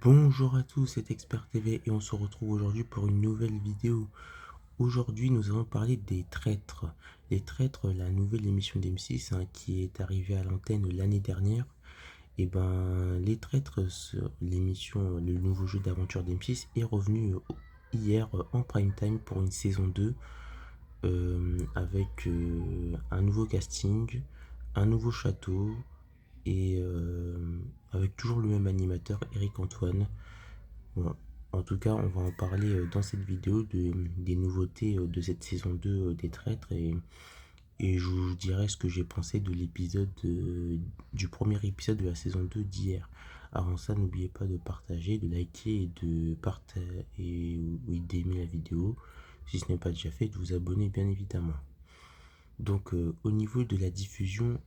Bonjour à tous, c'est Expert TV et on se retrouve aujourd'hui pour une nouvelle vidéo. Aujourd'hui, nous allons parler des Traîtres. Les Traîtres, la nouvelle émission d'M6 qui est arrivée à l'antenne l'année dernière. Et ben, les Traîtres, l'émission, le nouveau jeu d'aventure d'M6 est revenu hier en prime time pour une saison 2 avec un nouveau casting, un nouveau château et avec toujours le même animateur, Eric Antoine. Bon, en tout cas, on va en parler dans cette vidéo des nouveautés de cette saison 2 des Traîtres et je vous dirai ce que j'ai pensé de l'épisode du premier épisode de la saison 2 d'hier. Avant ça, n'oubliez pas de partager, de liker et d'aimer la vidéo. Si ce n'est pas déjà fait, de vous abonner bien évidemment. Donc au niveau de la diffusion,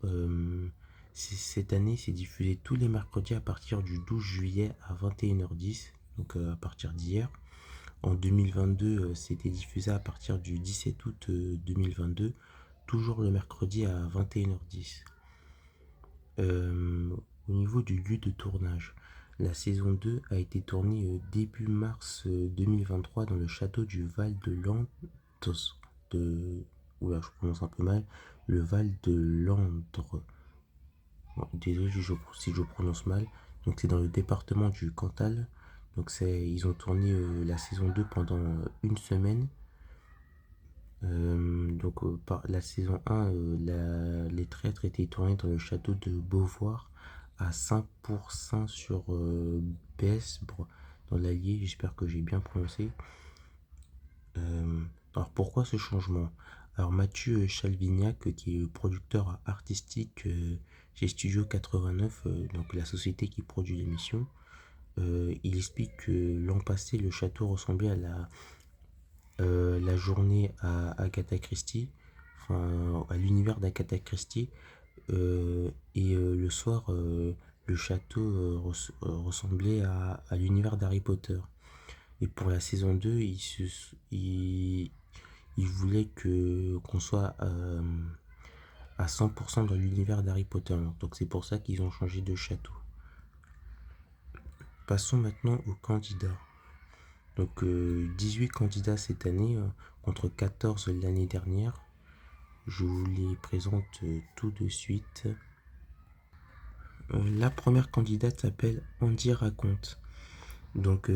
cette année c'est diffusé tous les mercredis à partir du 12 juillet à 21h10, donc à partir d'hier. En 2022, c'était diffusé à partir du 17 août 2022, toujours le mercredi à 21h10. Au niveau du lieu de tournage, la saison 2 a été tournée début mars 2023 dans le château du Val de Lantos, de... Oula, je prononce un peu mal, le Val de Landre. Bon, désolé si je prononce mal. Donc c'est dans le département du Cantal. Donc ils ont tourné la saison 2 pendant une semaine. Par la saison 1, les traîtres étaient tournés dans le château de Beauvoir à Saint-Pourçain sur Besbre, dans l'Allier. J'espère que j'ai bien prononcé. Alors pourquoi ce changement? Alors Mathieu Chalvignac, qui est le producteur artistique chez Studio 89, donc la société qui produit l'émission, il explique que l'an passé le château ressemblait à la journée à Agatha Christie, enfin à l'univers d'Agatha Christie, le soir le château ressemblait à l'univers d'Harry Potter. Et pour la saison 2, il voulait qu'on soit à 100% dans l'univers d'Harry Potter. Donc c'est pour ça qu'ils ont changé de château. Passons maintenant aux candidats. Donc 18 candidats cette année contre 14 l'année dernière. Je vous les présente tout de suite. La première candidate s'appelle Andy Raconte. Donc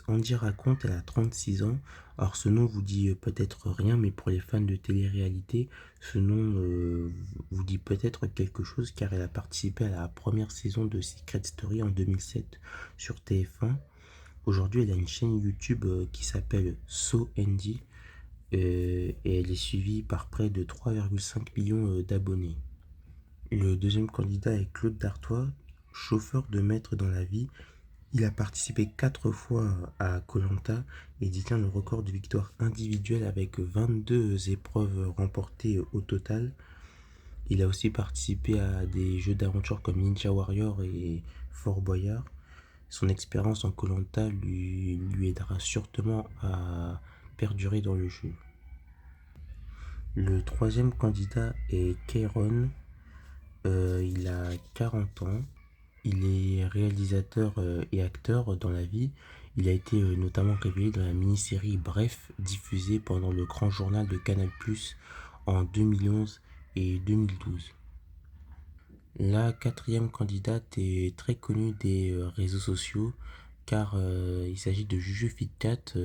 Andy Raconte, elle a 36 ans. Alors ce nom vous dit peut-être rien, mais pour les fans de télé-réalité, ce nom vous dit peut-être quelque chose car elle a participé à la première saison de Secret Story en 2007 sur TF1. Aujourd'hui, elle a une chaîne YouTube qui s'appelle So Andy et elle est suivie par près de 3,5 millions d'abonnés. Le deuxième candidat est Claude Dartois, chauffeur de maître dans la vie. Il a participé 4 fois à koh et détient le record de victoires individuelles avec 22 épreuves remportées au total. Il a aussi participé à des jeux d'aventure comme Ninja Warrior et Fort Boyard. Son expérience en koh lui aidera sûrement à perdurer dans le jeu. Le troisième candidat est Kairon. Il a 40 ans. Il est réalisateur et acteur dans la vie. Il a été notamment révélé dans la mini-série Bref, diffusée pendant le grand journal de Canal+ en 2011 et 2012. La quatrième candidate est très connue des réseaux sociaux car il s'agit de Juju Fitcat,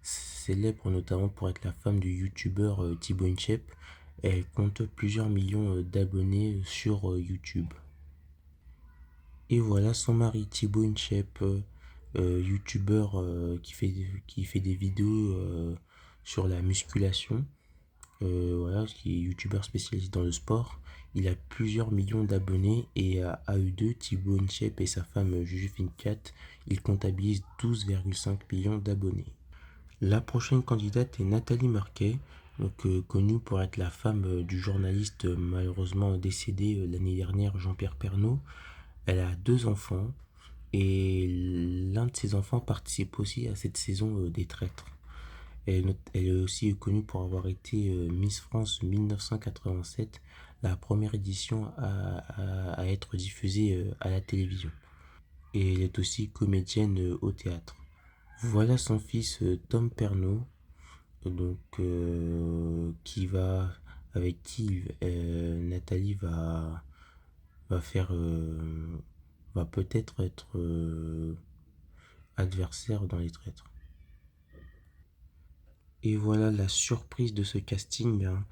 célèbre notamment pour être la femme du youtubeur Thibaut InShape. Elle compte plusieurs millions d'abonnés sur YouTube. Et voilà son mari Thibaut InShape, youtubeur qui fait des vidéos sur la musculation. Voilà, qui est youtubeur spécialisé dans le sport. Il a plusieurs millions d'abonnés et à eux deux, Thibaut InShape et sa femme Juju Fincat, ils comptabilisent 12,5 millions d'abonnés. La prochaine candidate est Nathalie Marquet, donc, connue pour être la femme du journaliste malheureusement décédé l'année dernière, Jean-Pierre Pernaut. Elle a 2 enfants et l'un de ses enfants participe aussi à cette saison des Traîtres. Elle est aussi connue pour avoir été Miss France 1987, la première édition à être diffusée à la télévision. et elle est aussi comédienne au théâtre. Voilà son fils Tom Pernaut, donc avec qui Nathalie va faire, va peut-être être adversaire dans Les Traîtres. Et voilà la surprise de ce casting, hein.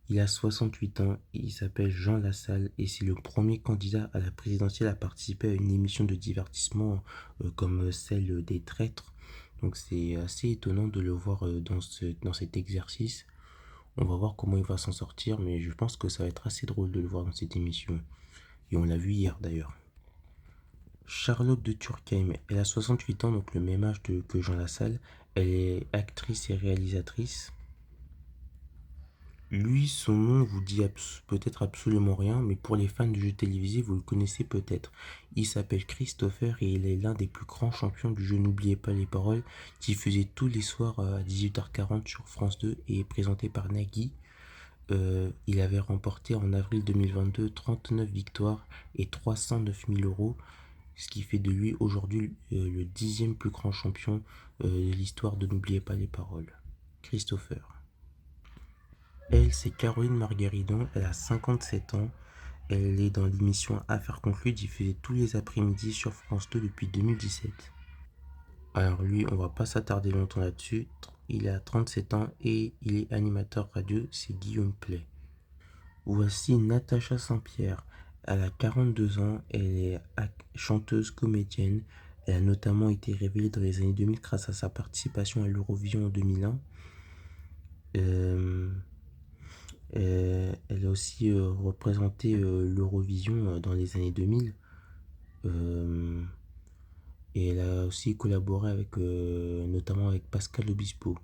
Il a 68 ans, il s'appelle Jean Lassalle et c'est le premier candidat à la présidentielle à participer à une émission de divertissement comme celle des traîtres. Donc c'est assez étonnant de le voir dans cet exercice. On va voir comment il va s'en sortir, mais je pense que ça va être assez drôle de le voir dans cette émission. Et on l'a vu hier d'ailleurs. Charlotte de Turckheim, elle a 68 ans, donc le même âge que Jean Lassalle. Elle est actrice et réalisatrice. Lui, son nom vous dit peut-être absolument rien, mais pour les fans de jeux télévisés, vous le connaissez peut-être. Il s'appelle Christopher et il est l'un des plus grands champions du jeu N'oubliez pas les paroles, diffusé tous les soirs à 18h40 sur France 2 et présenté par Nagui. Il avait remporté en avril 2022 39 victoires et 309 000 euros, ce qui fait de lui aujourd'hui le 10e plus grand champion de l'histoire de N'oubliez pas les paroles. Christopher. Elle, c'est Caroline Margaridon, elle a 57 ans. Elle est dans l'émission Affaires conclues diffusée tous les après-midi sur France 2 depuis 2017. Alors lui, on va pas s'attarder longtemps là-dessus. Il a 37 ans et il est animateur radio, c'est Guillaume Play. Voici Natacha Saint-Pierre. Elle a 42 ans, elle est chanteuse, comédienne. Elle a notamment été révélée dans les années 2000 grâce à sa participation à l'Eurovision en 2001. Elle a aussi représenté l'Eurovision dans les années 2000. Euh, et elle a aussi collaboré avec, notamment avec Pascal Obispo.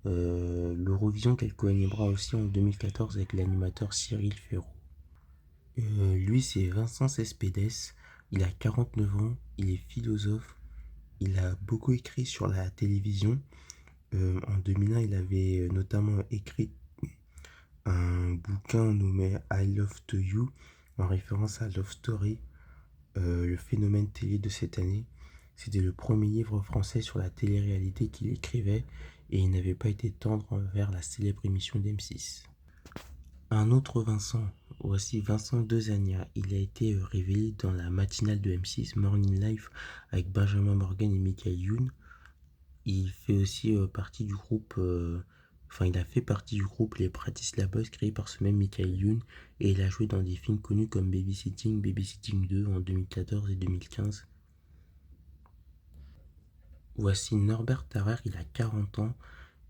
L'Eurovision qu'elle co-animera aussi en 2014 avec l'animateur Cyril Ferraud. Lui, c'est Vincent Cespedes. Il a 49 ans, il est philosophe. Il a beaucoup écrit sur la télévision. En 2001, il avait notamment écrit un bouquin nommé I Love to You, en référence à Love Story, le phénomène télé de cette année. C'était le premier livre français sur la télé-réalité qu'il écrivait et il n'avait pas été tendre vers la célèbre émission d'M6. Un autre Vincent, voici Vincent Dezania. Il a été révélé dans la matinale de M6 Morning Life avec Benjamin Morgan et Michael Youn. Il fait aussi partie du groupe, il a fait partie du groupe Les Bratislava Boys créé par ce même Michael Youn et il a joué dans des films connus comme Babysitting, Babysitting 2 en 2014 et 2015. Voici Norbert Tarrer, il a 40 ans.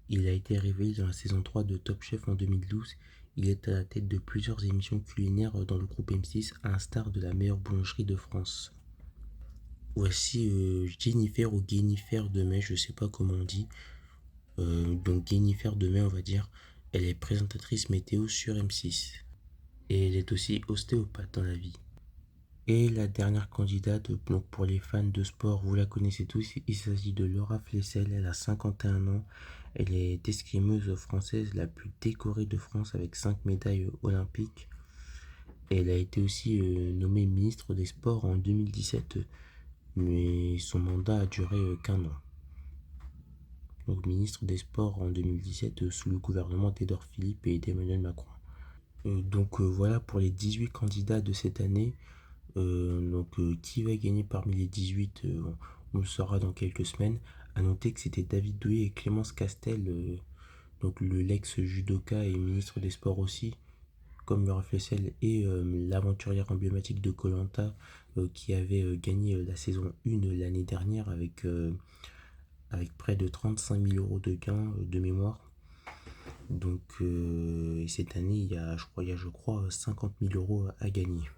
Il a été révélé dans la saison 3 de Top Chef en 2012. Il est à la tête de plusieurs émissions culinaires dans le groupe M6, à l'instar de la meilleure boulangerie de France. Voici Jennifer ou Jennifer Demey, je sais pas comment on dit. Donc Jennifer Demey, on va dire, elle est présentatrice météo sur M6. Et elle est aussi ostéopathe dans la vie. Et la dernière candidate, donc pour les fans de sport, vous la connaissez tous, il s'agit de Laura Flessel, elle a 51 ans. Elle est escrimeuse française la plus décorée de France avec 5 médailles olympiques. Elle a été aussi nommée ministre des Sports en 2017, mais son mandat a duré qu'un an. Donc ministre des Sports en 2017 sous le gouvernement d'Édouard Philippe et d'Emmanuel Macron. Voilà pour les 18 candidats de cette année. Qui va gagner parmi les 18, on le saura dans quelques semaines. A noter que c'était David Douillet et Clémence Castel, donc le l'ex-judoka et ministre des Sports aussi, comme Laura Flessel, et l'aventurière emblématique de koh qui avait gagné la saison 1 l'année dernière avec près de 35 000 euros de gains de mémoire. Et cette année, je crois 50 000 euros à gagner.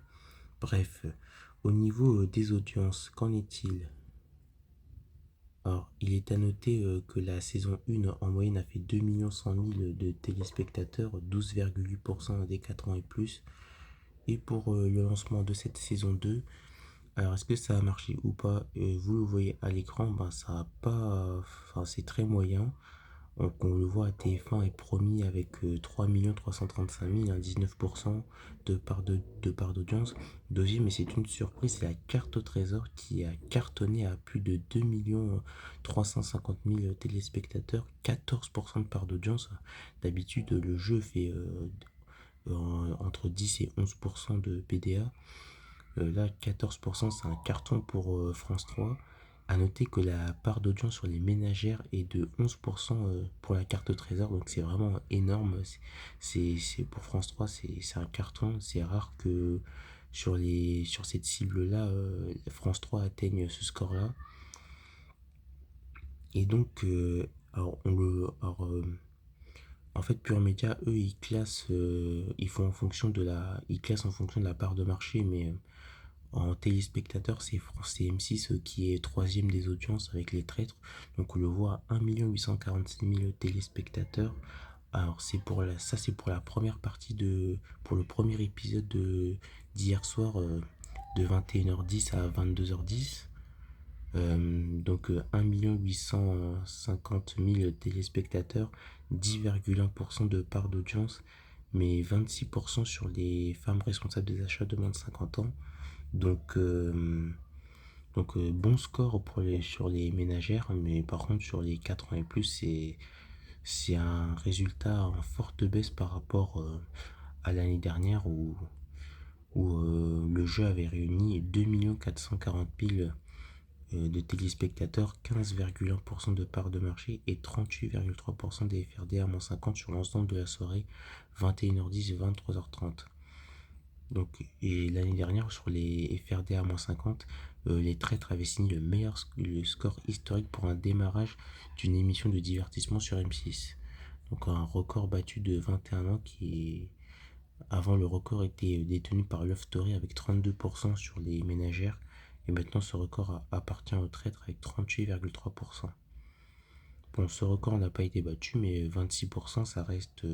Bref, au niveau des audiences, qu'en est-il? Alors, il est à noter que la saison 1 en moyenne a fait 2 100 000 de téléspectateurs, 12,8% des 4 ans et plus. Et pour le lancement de cette saison 2, alors est-ce que ça a marché ou pas? Vous le voyez à l'écran, ça a pas, c'est très moyen. on le voit, TF1 est promis avec 3 335 000, un 19% de part d'audience. Deuxième, et c'est une surprise, c'est la carte au trésor qui a cartonné à plus de 2 350 000 téléspectateurs, 14% de part d'audience. D'habitude, le jeu fait entre 10 et 11% de PDA. Là, 14%, c'est un carton pour France 3. À noter que la part d'audience sur les ménagères est de 11% pour la carte trésor, donc c'est vraiment énorme. Pour France 3, c'est un carton. C'est rare que sur cette cible-là, France 3 atteigne ce score-là. Et donc, en fait, Pure Média, eux, ils classent en fonction de la part de marché, mais en téléspectateurs, c'est M6 qui est troisième des audiences avec Les Traîtres. Donc on le voit à 1 846 000 téléspectateurs. Alors c'est pour la première partie pour le premier épisode d'hier soir de 21h10 à 22h10. Donc 1 850 000 téléspectateurs, 10,1% de part d'audience, mais 26% sur les femmes responsables des achats de moins de 50 ans. Donc, bon score sur les ménagères, mais par contre sur les 4 ans et plus, c'est un résultat en forte baisse par rapport à l'année dernière où le jeu avait réuni 2 440 000 de téléspectateurs, 15,1% de part de marché et 38,3% des FRD à moins 50 sur l'ensemble de la soirée, 21h10 et 23h30. Donc, et l'année dernière, sur les FRD à moins 50, les Traîtres avaient signé le score historique pour un démarrage d'une émission de divertissement sur M6. Donc un record battu de 21 ans avant le record était détenu par Love Story avec 32% sur les ménagères. Et maintenant ce record appartient aux Traîtres avec 38,3%. Bon, ce record n'a pas été battu, mais 26%, ça reste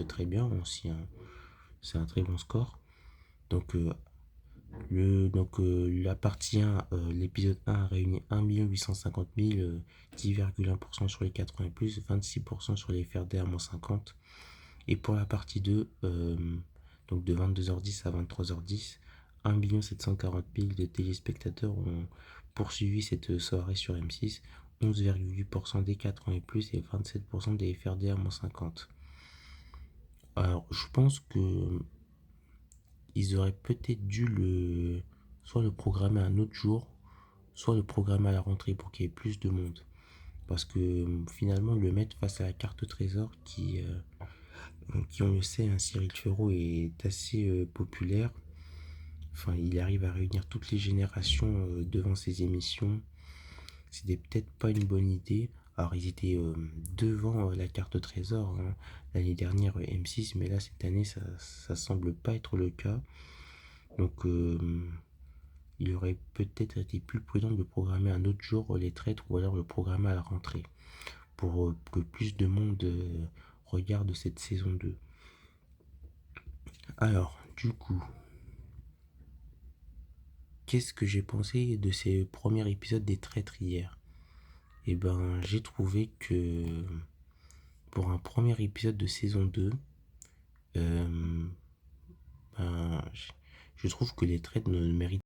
très bien aussi. C'est un très bon score. Donc, la partie 1, l'épisode 1 a réuni 1 850 000, 10,1% sur les 80 et plus, 26% sur les FRD à moins 50. Et pour la partie 2, donc de 22h10 à 23h10, 1 740 000 de téléspectateurs ont poursuivi cette soirée sur M6, 11,8% des 80 et plus et 27% des FRD à moins 50. Alors, je pense que ils auraient peut-être dû soit le programmer un autre jour, soit le programmer à la rentrée pour qu'il y ait plus de monde. Parce que finalement, le mettre face à la carte trésor qui on le sait, hein, Cyril Ferraud est assez populaire. Enfin, il arrive à réunir toutes les générations devant ses émissions. C'était peut-être pas une bonne idée. Alors, ils étaient devant la carte trésor hein, l'année dernière M6, mais là, cette année, ça semble pas être le cas. Donc, il aurait peut-être été plus prudent de programmer un autre jour les traîtres ou alors le programmer à la rentrée pour que plus de monde regarde cette saison 2. Alors, du coup, qu'est-ce que j'ai pensé de ces premiers épisodes des traîtres hier? Eh ben, j'ai trouvé que pour un premier épisode de saison 2, euh, ben, je trouve que les traîtres ne méritent